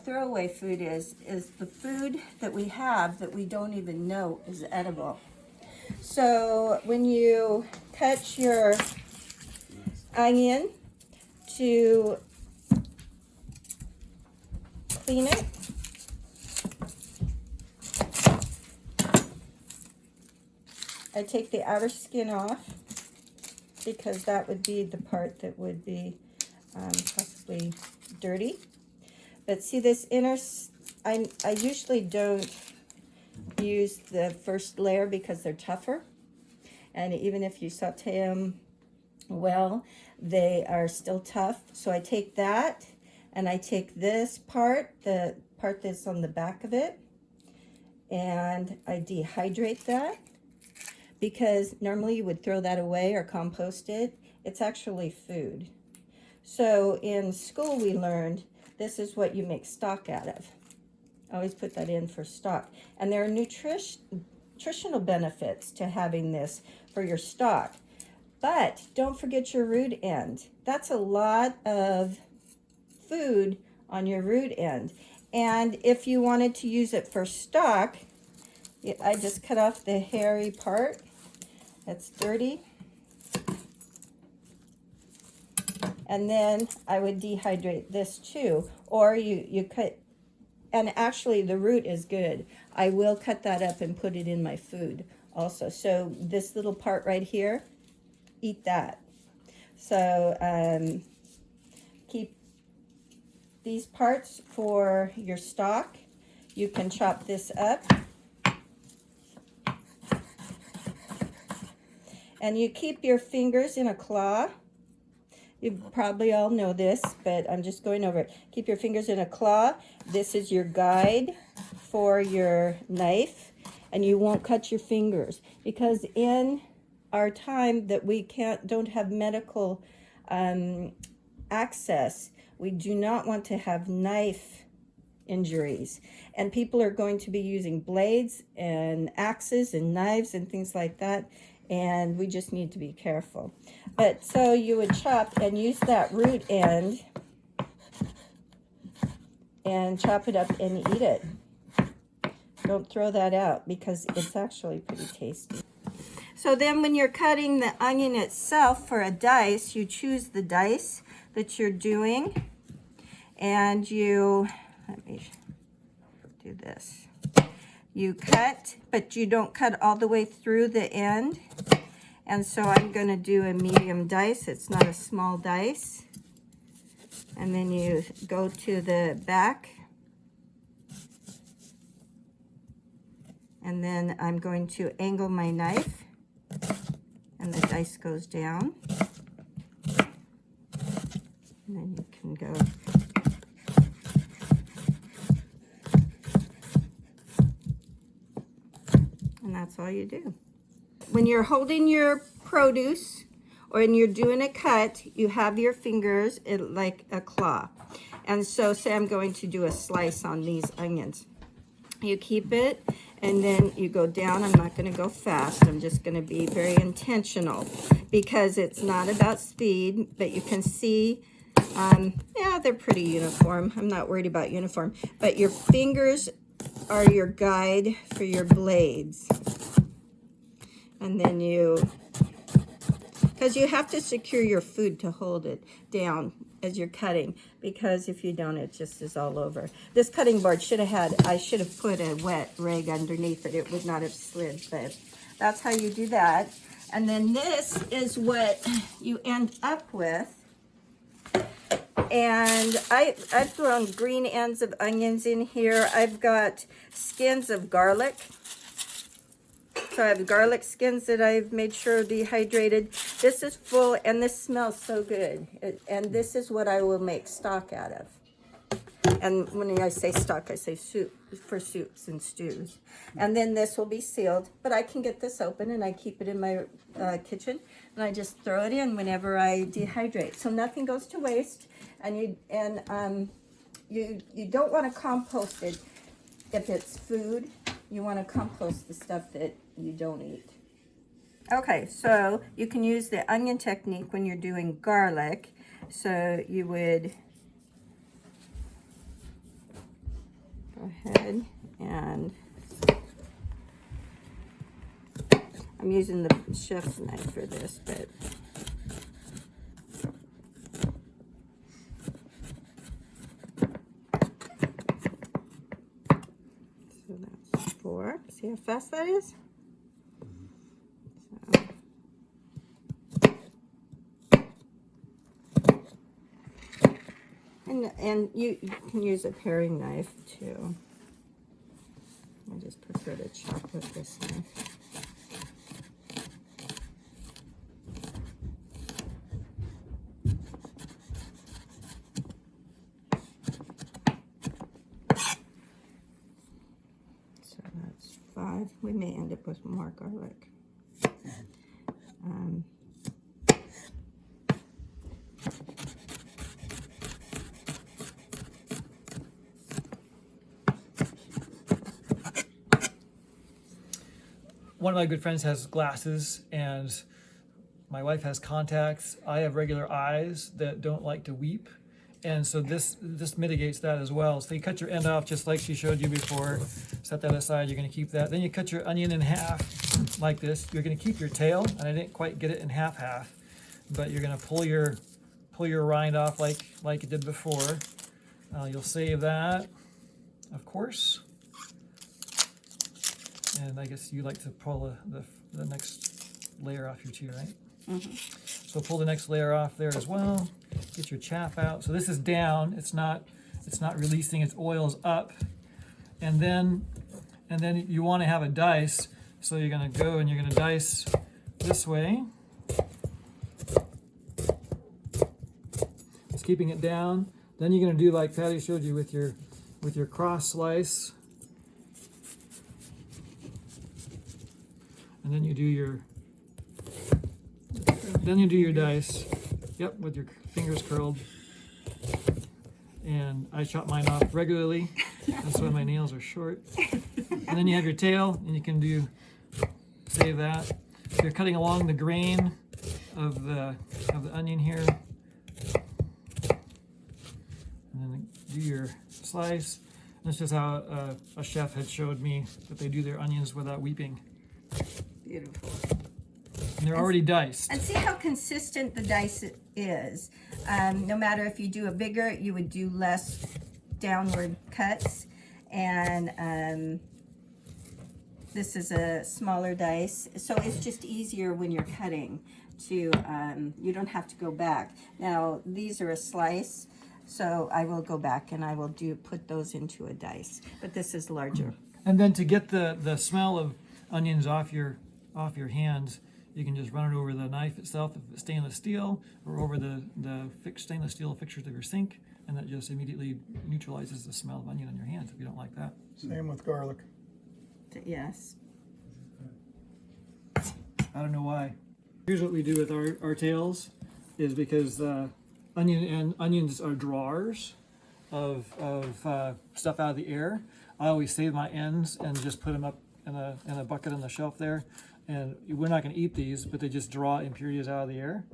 throwaway food is the food that we have that we don't even know is edible. So when you cut your onion to clean it, I take the outer skin off because that would be the part that would be possibly dirty. But see this inner, I usually don't use the first layer because they're tougher. And even if you saute them well, they are still tough. So I take that and I take this part, the part that's on the back of it, and I dehydrate that because normally you would throw that away or compost it. It's actually food. So in school we learned this is what you make stock out of. I always put that in for stock. And there are nutritional benefits to having this for your stock. But don't forget your root end. That's a lot of food on your root end. And if you wanted to use it for stock, I just cut off the hairy part. That's dirty. And then I would dehydrate this too. Or you cut, and actually the root is good. I will cut that up and put it in my food also. So this little part right here, eat that. So keep these parts for your stock. You can chop this up. And you keep your fingers in a claw. You probably all know this, but I'm just going over it. Keep your fingers in a claw. This is your guide for your knife, and you won't cut your fingers because in our time that we don't have medical access, we do not want to have knife injuries. And people are going to be using blades and axes and knives and things like that. And we just need to be careful. But so you would chop and use that root end and chop it up and eat it. Don't throw that out because it's actually pretty tasty. So then when you're cutting the onion itself for a dice, you choose the dice that you're doing. And let me do this. You cut, but you don't cut all the way through the end. And so I'm going to do a medium dice. It's not a small dice. And then you go to the back. And then I'm going to angle my knife. And the dice goes down. And then you can go. And that's all you do. When you're holding your produce or when you're doing a cut, you have your fingers like a claw. And so say I'm going to do a slice on these onions. You keep it and then you go down. I'm not going to go fast. I'm just going to be very intentional because it's not about speed, but you can see, yeah, they're pretty uniform. I'm not worried about uniform, but your fingers are your guide for your blades. And then because you have to secure your food to hold it down as you're cutting, because if you don't, it just is all over. This cutting board I should have put a wet rag underneath it. It would not have slid, but that's how you do that. And then this is what you end up with. And I've thrown green ends of onions in here. I've got skins of garlic. So I have garlic skins that I've made sure dehydrated. This is full, and this smells so good. And this is what I will make stock out of. And when I say stock, I say soup, for soups and stews. And then this will be sealed, but I can get this open, and I keep it in my kitchen, and I just throw it in whenever I dehydrate. So nothing goes to waste, and you don't want to compost it if it's food. You want to compost the stuff that you don't eat. Okay, so you can use the onion technique when you're doing garlic. So you would go ahead and I'm using the chef's knife for this, but so that's 4. See how fast that is? So. And you can use a paring knife too. I just prefer to chop with this knife. So that's 5. We may end up with more garlic. One of my good friends has glasses, and my wife has contacts. I have regular eyes that don't like to weep, and so this mitigates that as well. So you cut your end off just like she showed you before. Set that aside. You're going to keep that. Then you cut your onion in half like this. You're going to keep your tail, and I didn't quite get it in half, but you're going to pull your rind off like you did before. You'll save that, of course. And I guess you like to pull the next layer off your too, right? Mm-hmm. So pull the next layer off there as well. Get your chaff out. So this is down. It's not releasing. Its oil's up. And then you want to have a dice. So you're going to go and you're going to dice this way. Just keeping it down. Then you're going to do like Patty showed you with your cross slice. And then you do your dice. Yep, with your fingers curled. And I chop mine off regularly. That's why my nails are short. And then you have your tail, and you can save that. So you're cutting along the grain of the onion here. And then do your slice. And this is how a chef had showed me that they do their onions without weeping. Beautiful. And they're already diced. And see how consistent the dice is. No matter if you do a bigger, you would do less downward cuts. And this is a smaller dice. So it's just easier when you're cutting to, you don't have to go back. Now, these are a slice. So I will go back and I will put those into a dice. But this is larger. And then to get the smell of onions off your hands, you can just run it over the knife itself if it's stainless steel, or over the stainless steel fixtures of your sink, and that just immediately neutralizes the smell of onion on your hands if you don't like that. Same with garlic. Yes. I don't know why. Here's what we do with our tails, is because onions are drawers of stuff out of the air. I always save my ends and just put them up in a bucket on the shelf there. And we're not going to eat these, but they just draw impurities out of the air.